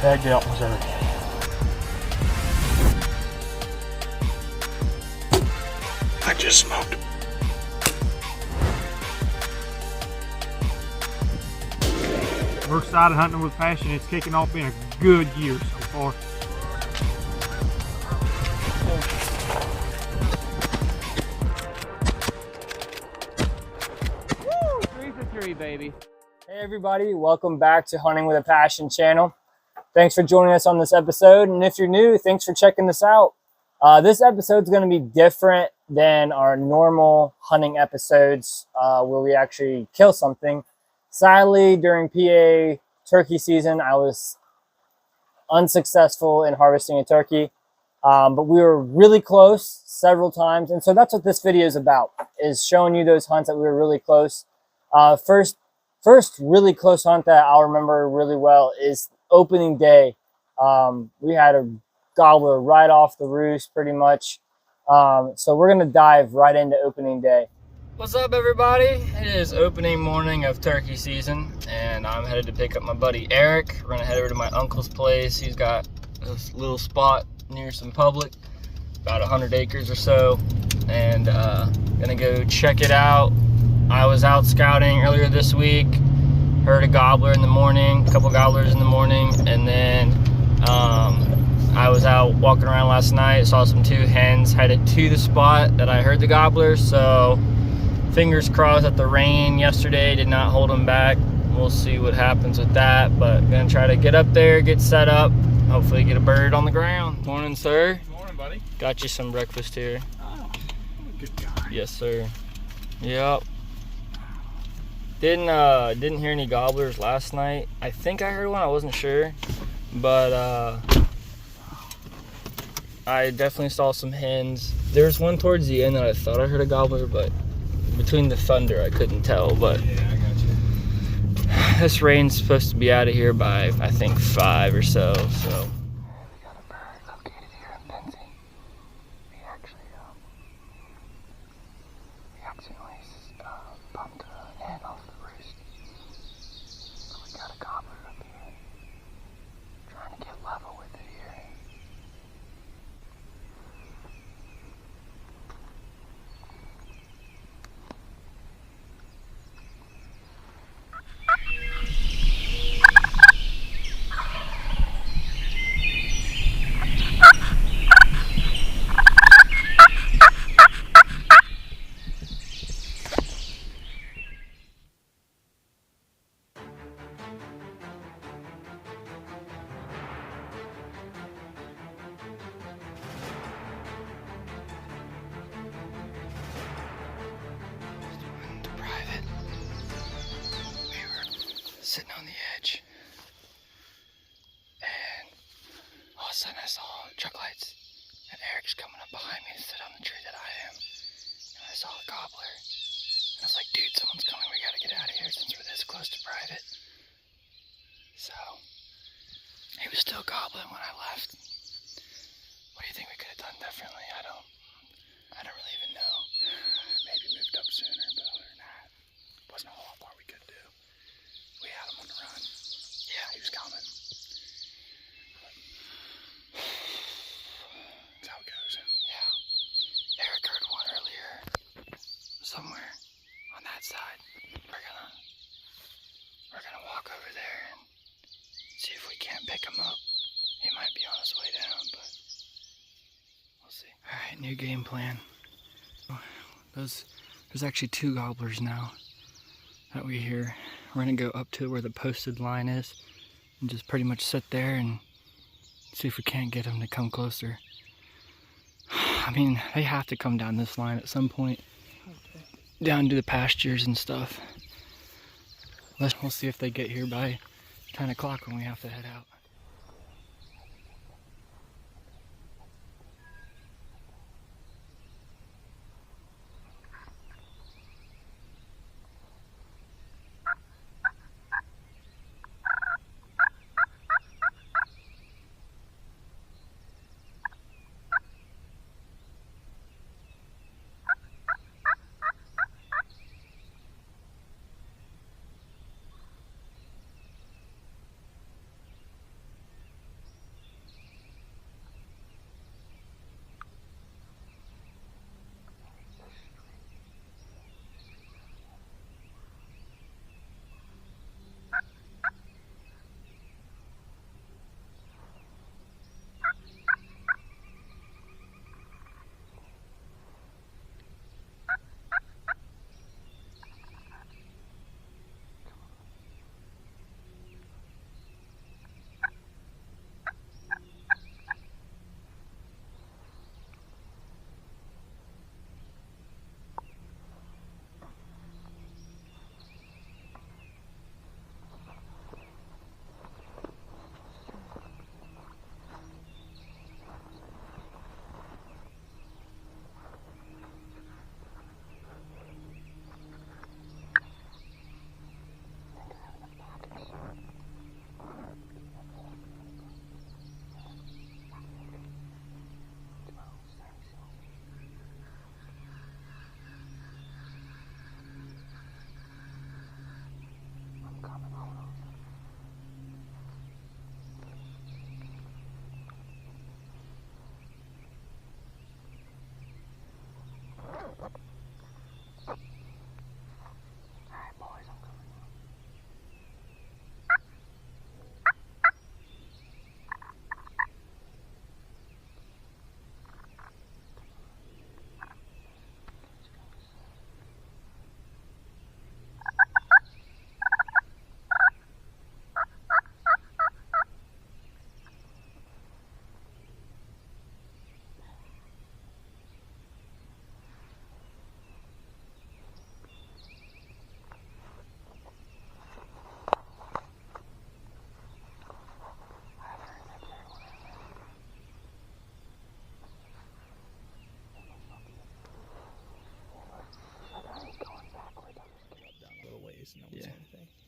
That gelt was everything. I just smoked. We're excited hunting with passion. It's kicking off in a good year so far. Woo! 3 for 3, baby. Hey everybody, welcome back to Hunting with a Passion channel. Thanks for joining us on this episode, and if you're new, thanks for checking this out. This episode is going to be different than our normal hunting episodes where we actually kill something. Sadly, during PA turkey season, I was unsuccessful in harvesting a turkey, but we were really close several times, and so that's what this video is about, is showing you those hunts that we were really close. First really close hunt that I'll remember really well is opening day. We had a gobbler right off the roost pretty much. So we're gonna dive right into opening day. What's up everybody? It is opening morning of turkey season and I'm headed to pick up my buddy Eric. We're gonna head over to my uncle's place. He's got this little spot near some public, about 100 acres or so, and gonna go check it out. I was out scouting earlier this week, heard a gobbler in the morning, a couple gobblers in the morning, and then I was out walking around last night, saw some 2 hens, headed to the spot that I heard the gobbler, so fingers crossed that the rain yesterday did not hold them back. We'll see what happens with that, but gonna try to get up there, get set up, hopefully get a bird on the ground. Morning, sir. Good morning, buddy. Got you some breakfast here. Oh, good guy. Yes, sir. Yep. Didn't hear any gobblers last night. I think I heard one, I wasn't sure, but I definitely saw some hens. There was one towards the end that I thought I heard a gobbler, but between the thunder I couldn't tell. But yeah, I got you. this rain's supposed to be out of here by I think 5 or so. We got a bird located here in Benzie. We accidentally bumped a hen off the roost. So we got a gobbler up here. Trying to get level with it here. Sitting on the edge, and all of a sudden I saw truck lights, and Eric's coming up behind me to sit on the tree that I am, and I saw a gobbler, and I was like, dude, someone's coming, we gotta get out of here since we're this close to private. So, he was still gobbling when I left. What do you think we could have done differently? I don't really even know. Maybe moved up sooner, but other than that, wasn't a whole lot more we could do. We had him on the run. Yeah, he was coming. That's how it goes. Yeah. Eric heard one earlier somewhere on that side. We're gonna walk over there and see if we can't pick him up. He might be on his way down, but we'll see. Alright, new game plan. There's actually 2 gobblers now that we hear. We're gonna go up to where the posted line is and just pretty much sit there and see if we can't get them to come closer. I mean, they have to come down this line at some point, down to the pastures and stuff. We'll see if they get here by 10 o'clock when we have to head out.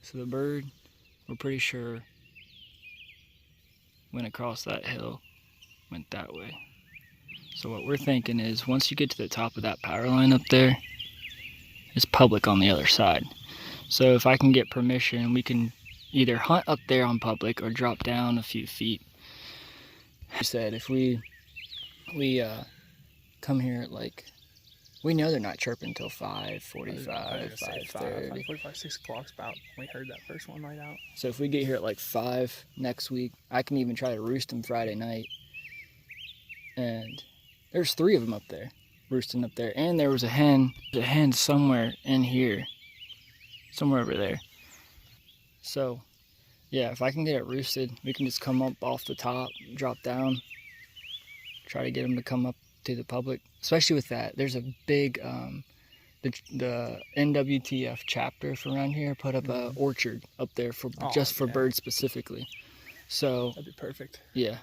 So the bird, we're pretty sure, went across that hill, went that way. So what we're thinking is once you get to the top of that power line up there, it's public on the other side. So if I can get permission, we can either hunt up there on public or drop down a few feet. He said if we come here at like, we know they're not chirping until 5:45, 5:30. 5:45, 6 o'clock's about. We heard that first one right out. So if we get here at like 5 next week, I can even try to roost them Friday night. And there's 3 of them up there, roosting up there. And there was a hen somewhere in here, somewhere over there. So yeah, if I can get it roosted, we can just come up off the top, drop down, try to get them to come up to the public. Especially with that, there's a big, the NWTF chapter for around here put up a orchard up there for just for birds specifically. So that'd be perfect. Yeah,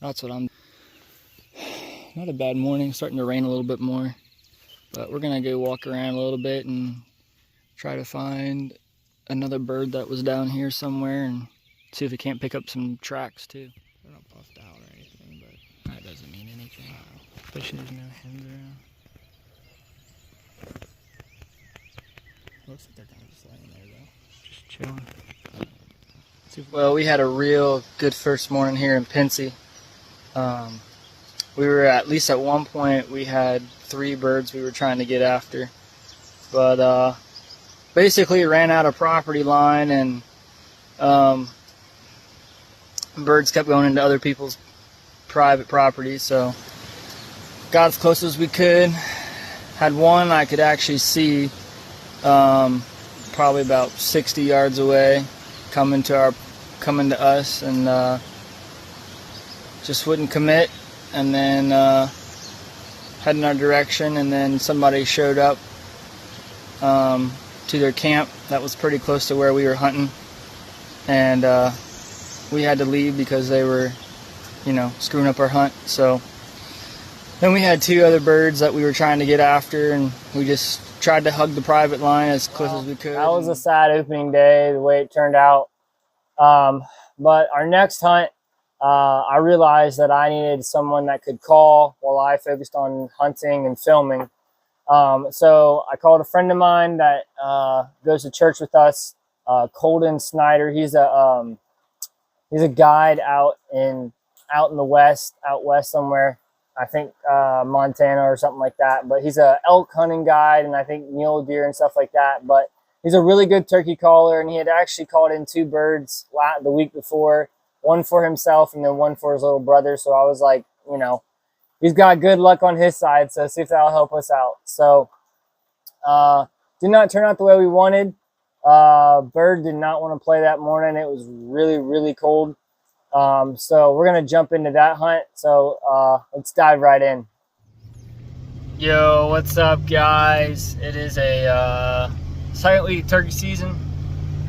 that's what I'm. Not a bad morning. Starting to rain a little bit more, but we're gonna go walk around a little bit and try to find another bird that was down here somewhere and see if we can't pick up some tracks too. They're not puffed out or anything, but that doesn't mean anything. Especially there's no hens around. looks like they're kind of just laying there though. Just chilling. Well, we had a real good first morning here in Pincy. We were at least at one point we had 3 birds we were trying to get after, but basically ran out of property line and birds kept going into other people's private property, so got as close as we could. Had one I could actually see probably about 60 yards away coming to us, and just wouldn't commit, and then head in our direction, and then somebody showed up to their camp that was pretty close to where we were hunting, and we had to leave because they were, screwing up our hunt. So then we had 2 other birds that we were trying to get after, and we just tried to hug the private line as close as we could. That was a sad opening day, the way it turned out. But our next hunt, I realized that I needed someone that could call while I focused on hunting and filming. So I called a friend of mine that goes to church with us, Colton Snyder. He's a guide out in the west, out west somewhere. I think Montana or something like that. But he's a elk hunting guide, and I think mule deer and stuff like that. But he's a really good turkey caller, and he had actually called in 2 birds the week before, one for himself and then one for his little brother. So I was like, he's got good luck on his side, so see if that'll help us out. So did not turn out the way we wanted. Bird did not want to play that morning. It was really, really cold. So we're going to jump into that hunt. So let's dive right in. Yo, what's up, guys? It is a second week of turkey season,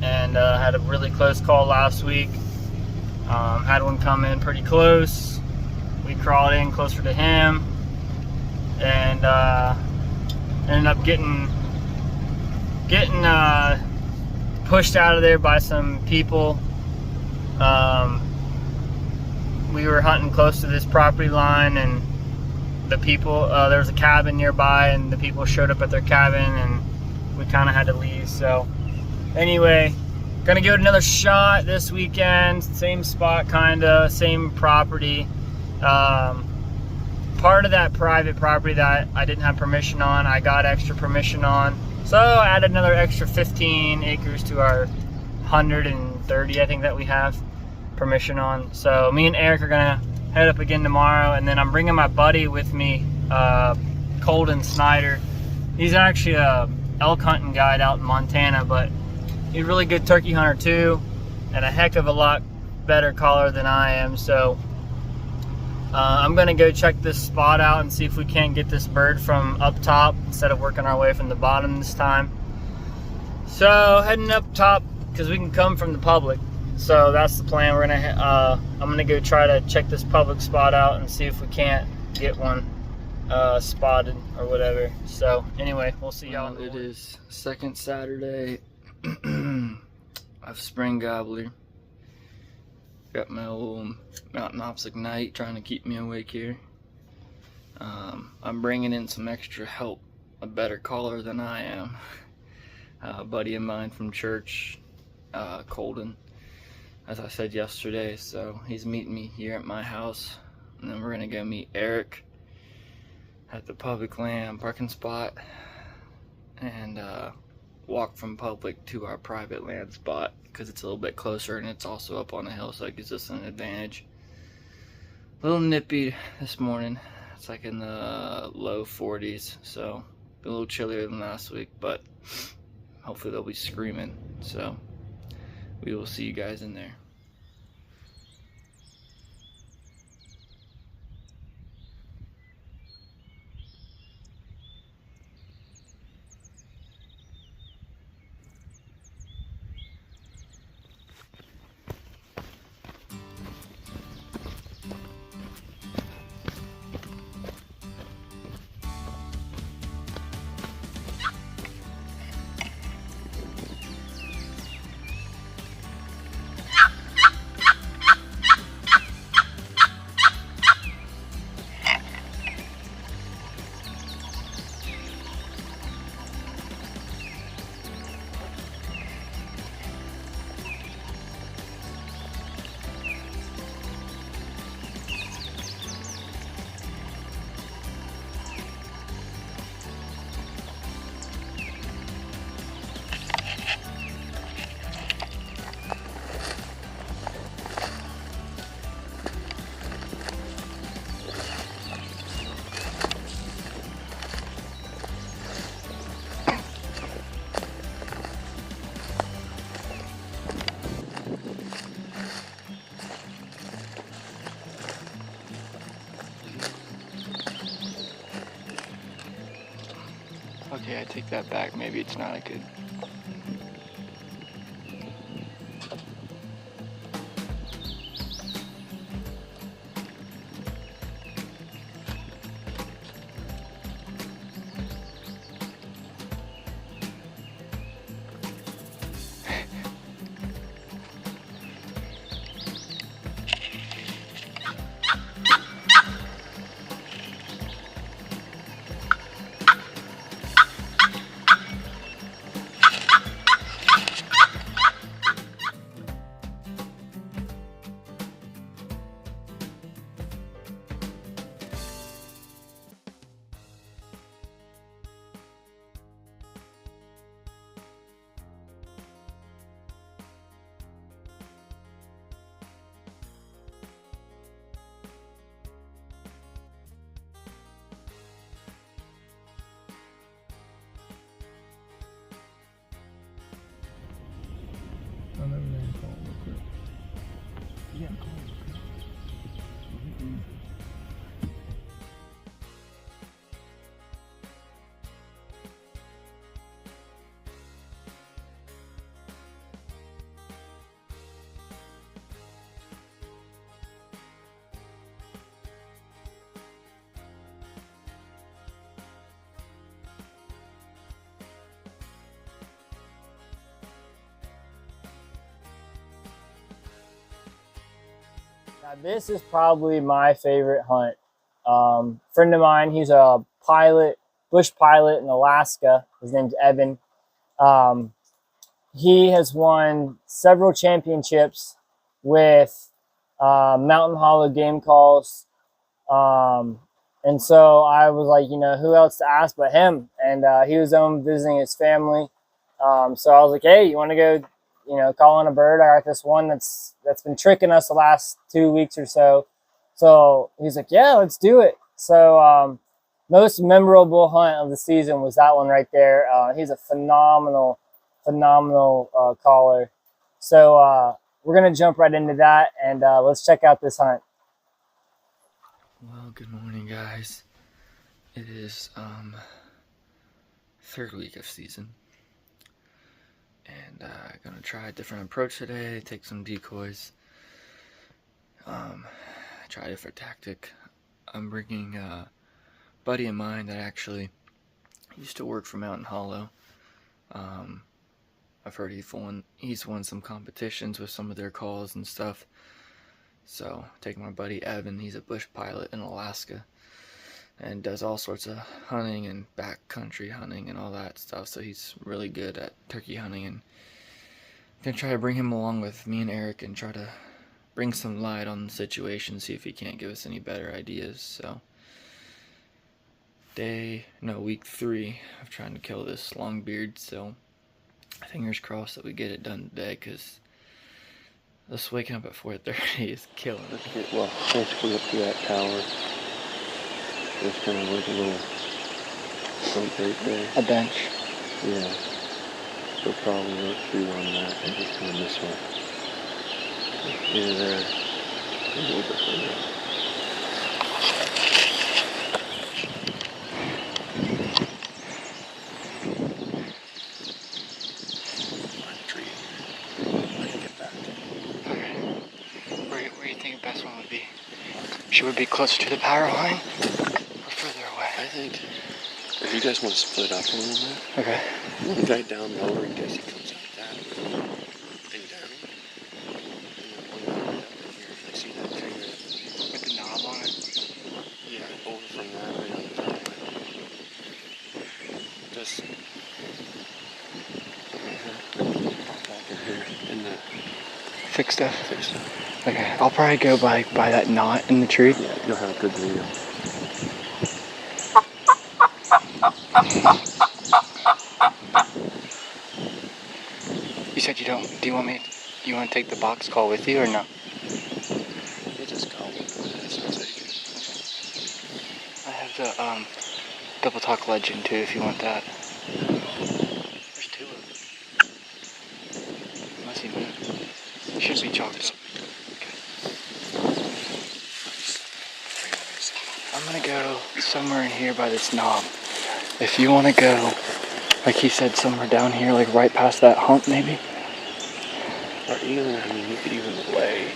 and had a really close call last week. Had one come in pretty close. We crawled in closer to him, and ended up getting pushed out of there by some people. We were hunting close to this property line, and the people, there was a cabin nearby, and the people showed up at their cabin, and we kind of had to leave. So anyway, gonna give it another shot this weekend. Same spot, kinda, same property. Part of that private property that I didn't have permission on, I got extra permission on. So I added another extra 15 acres to our 130, I think, that we have permission on. So me and Eric are gonna head up again tomorrow, and then I'm bringing my buddy with me, Colton Snyder. He's actually a elk hunting guide out in Montana, but he's a really good turkey hunter too, and a heck of a lot better caller than I am. So I'm gonna go check this spot out and see if we can't get this bird from up top instead of working our way from the bottom this time. So heading up top because we can come from the public. So that's the plan. We're gonna I'm gonna go try to check this public spot out and see if we can't get one spotted or whatever. So anyway, we'll see y'all. It is second Saturday I've spring gobbler. Got my old Nwtf Ignite trying to keep me awake here. I'm bringing in some extra help, a better caller than I am. A buddy of mine from church, Colden, as I said yesterday, so he's meeting me here at my house, and then we're gonna go meet Eric at the public land parking spot and walk from public to our private land spot because it's a little bit closer and it's also up on a hill, so it gives us an advantage. A little nippy this morning. It's like in the low 40s, so a little chillier than last week, but hopefully they'll be screaming, so we will see you guys in there. Okay, I take that back. Maybe it's not a good... I'll never know to call him real quick. Yeah, call him real quick. Now, this is probably my favorite hunt. Friend of mine, he's a pilot, bush pilot in Alaska. His name's Evan. He has won several championships with Mountain Hollow game calls. And so I was like, you know, who else to ask but him? And he was home visiting his family. So I was like, hey, you want to go, you know, call on a bird? I got this one that's been tricking us the last 2 weeks or so. So he's like, yeah, let's do it. So most memorable hunt of the season was that one right there. He's a phenomenal caller. So we're going to jump right into that, and let's check out this hunt. Well, good morning, guys. It is third week of season, and I'm gonna try a different approach today. Take some decoys. Try a different tactic. I'm bringing a buddy of mine that actually used to work for Mountain Hollow. I've heard he's won some competitions with some of their calls and stuff. So taking my buddy Evan, he's a bush pilot in Alaska and does all sorts of hunting and backcountry hunting and all that stuff. So he's really good at turkey hunting, and I'm gonna try to bring him along with me and Eric and try to bring some light on the situation, see if he can't give us any better ideas. So week 3 of trying to kill this longbeard, so fingers crossed that we get it done today, because this waking up at 4:30 is killing me. Well, basically up to that tower, there's kind of like a little front right there. A bench. Yeah. So probably look through on that and just kind of this one. Either there, a little bit further. Should we be closer to the power line or further away? I think if you guys want to split up a little bit. Okay. One guy down lower in case he comes out that thing down. And then one guy right up in here. I see that tree right With the knob on it? Yeah, over from that right on the top. Just back in here in the Thick stuff? thick stuff. Okay, I'll probably go by that knot in the tree. Yeah, you'll have a good video. You said you don't. Do you want to take the box call with you or no? You just call me. That's not taken. I have the double talk legend too if you want that. There's 2 of them. Unless he moved. It should be chalked up. I'm gonna go somewhere in here by this knob. If you wanna go, like he said, somewhere down here, like right past that hump maybe? Or even, I mean, you could even lay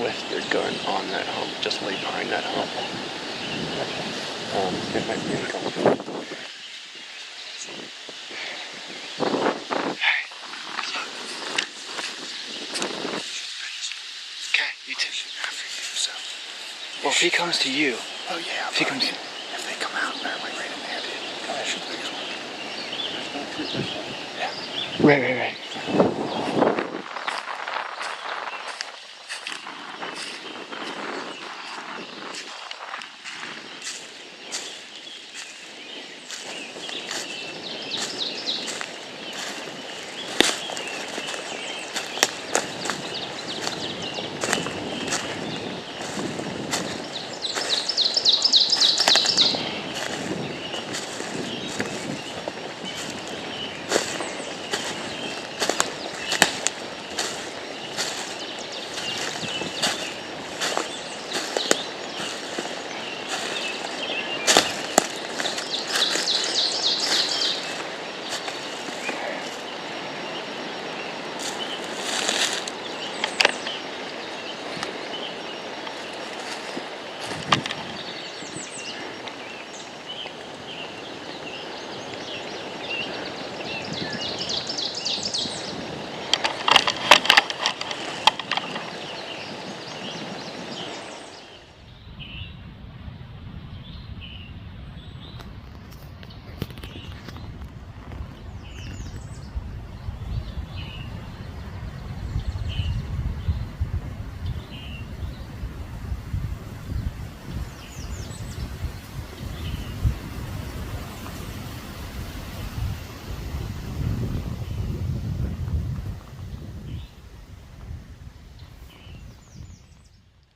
with your gun on that hump, just lay behind that hump. It might be uncomfortable. Okay, you too. After you, so. Well, if he comes to you. Oh yeah. If he comes. If they come out, they're like right in there, dude. I should lose one. Yeah. Right.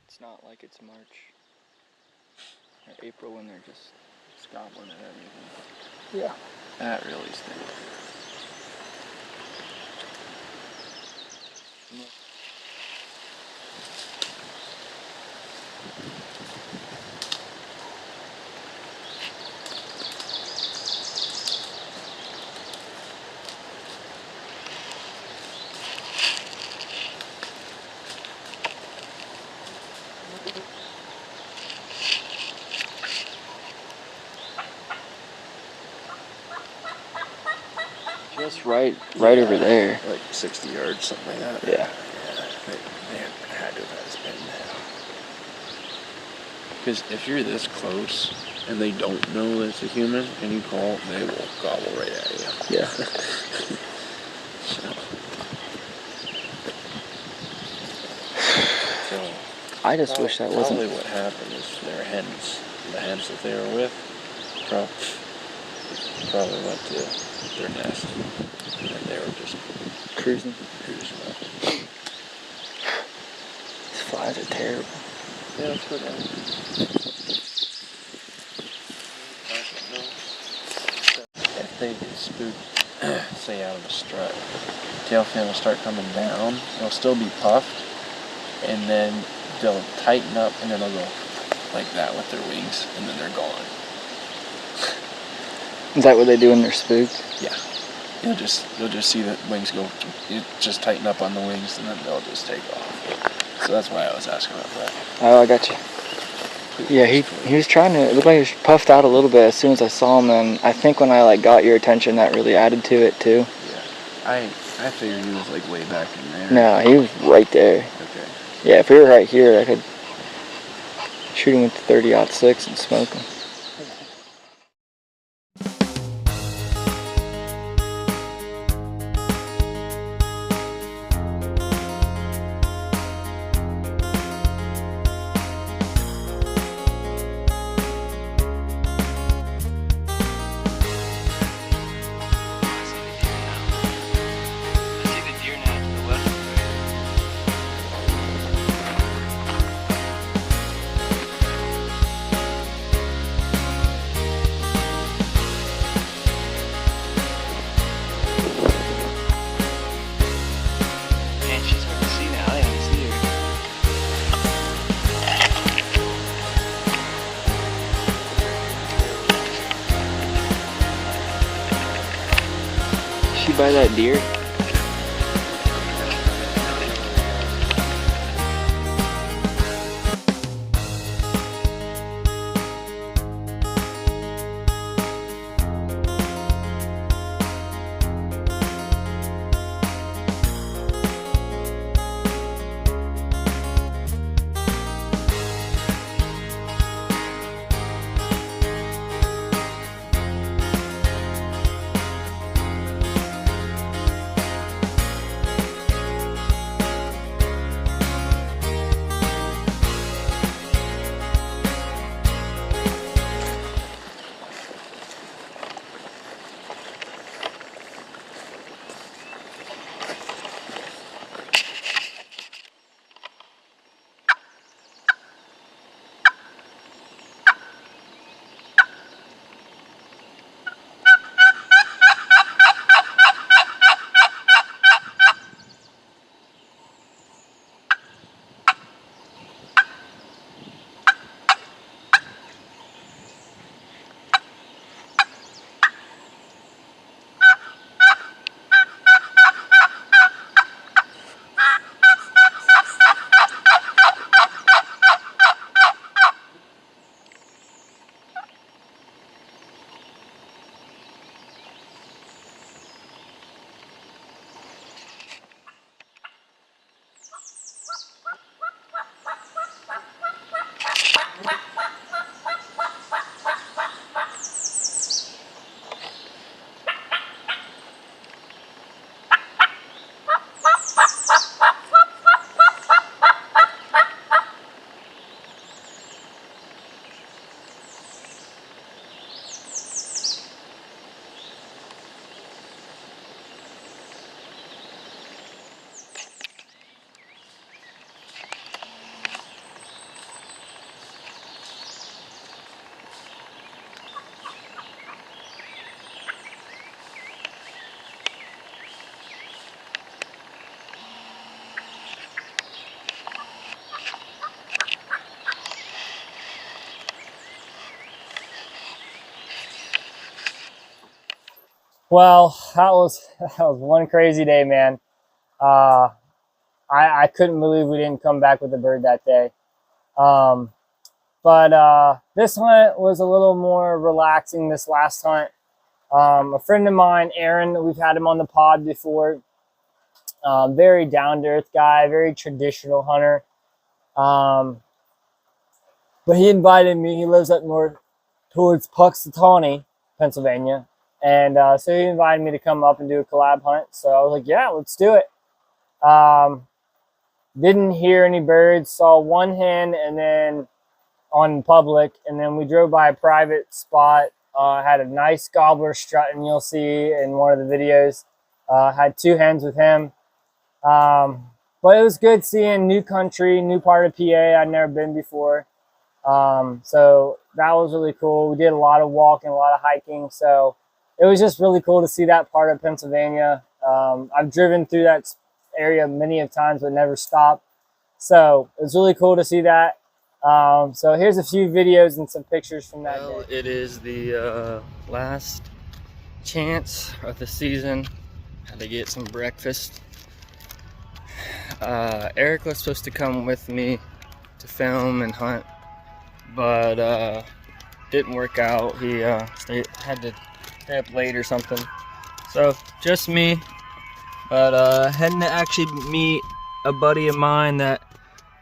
It's not like it's March or April when they're just gobbling at everything. Yeah. That really stinks. That's right over there. Like 60 yards, something like that. Yeah. They had to have had his pin now. Because if you're this close and they don't know it's a human and you call, they will gobble right at you. Yeah. So I just wish that wasn't. Probably what happened is their hens, the hens that they were with, probably went to their nest and they were just Cruising. up. These flies are terrible. Yeah, let's go down. If they get spooked, say out of a strut, tail fin will start coming down. It'll still be puffed, and then they'll tighten up, and then they'll go like that with their wings, and then they're gone. Is that what they do when they're spooked? Yeah. You'll just see the wings go. You just tighten up on the wings, and then they'll just take off. So that's why I was asking about that. Oh, I got you. Yeah, he was trying to. It looked like he was puffed out a little bit as soon as I saw him, and I think when I like got your attention, that really added to it too. Yeah. I figured he was like way back in there. No, he was right there. Okay. Yeah, if he were right here, I could shoot him with the 30-06 and smoke him. By that deer? Well, that was one crazy day, man. I couldn't believe we didn't come back with a bird that day. But this hunt was a little more relaxing this last hunt. A friend of mine, Aaron, we've had him on the pod before. Very down-to-earth guy, very traditional hunter. But he invited me. He lives up north towards Puxatawney, Pennsylvania. And so he invited me to come up and do a collab hunt. So I was like, yeah, let's do it. Didn't hear any birds, saw one hen and then on public. And then we drove by a private spot, had a nice gobbler strutting, you'll see in one of the videos. Had 2 hens with him. But it was good seeing new country, new part of PA I'd never been before. So that was really cool. We did a lot of walking, a lot of hiking. So it was just really cool to see that part of Pennsylvania. I've driven through that area many of times, but never stopped. So it was really cool to see that. So here's a few videos and some pictures from that day. It is the last chance of the season. Had to get some breakfast. Eric was supposed to come with me to film and hunt, but didn't work out. He had to stay up late or something. So just me, but heading to actually meet a buddy of mine that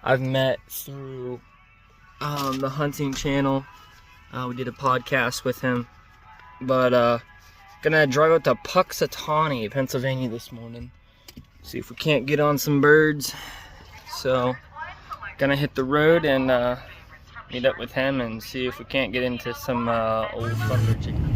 I've met through the hunting channel. We did a podcast with him, but gonna drive out to Puxatawney, Pennsylvania this morning. See if we can't get on some birds. So gonna hit the road and meet up with him and see if we can't get into some old thunder chicken.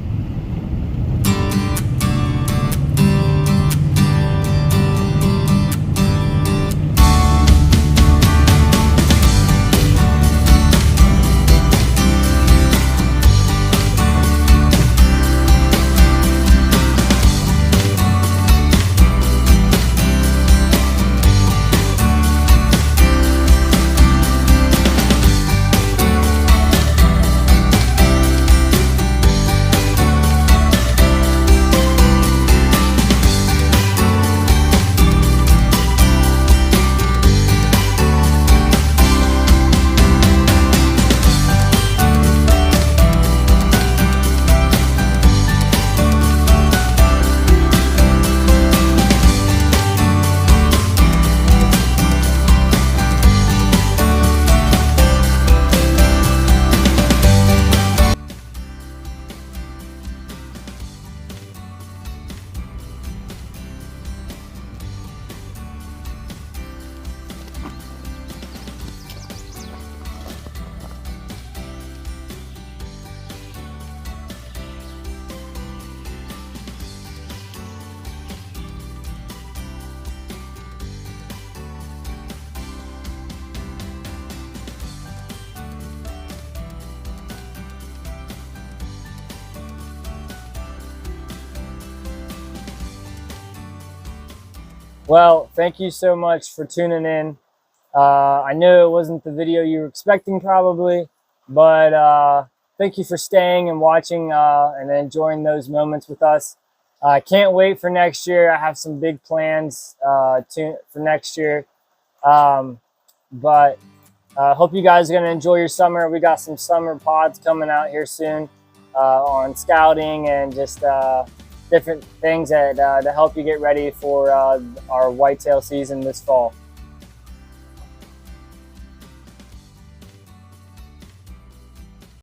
Well, thank you so much for tuning in. I know it wasn't the video you were expecting probably, but thank you for staying and watching and enjoying those moments with us. I can't wait for next year. I have some big plans for next year. But hope you guys are going to enjoy your summer. We got some summer pods coming out here soon on scouting and just different things that to help you get ready for our whitetail season this fall.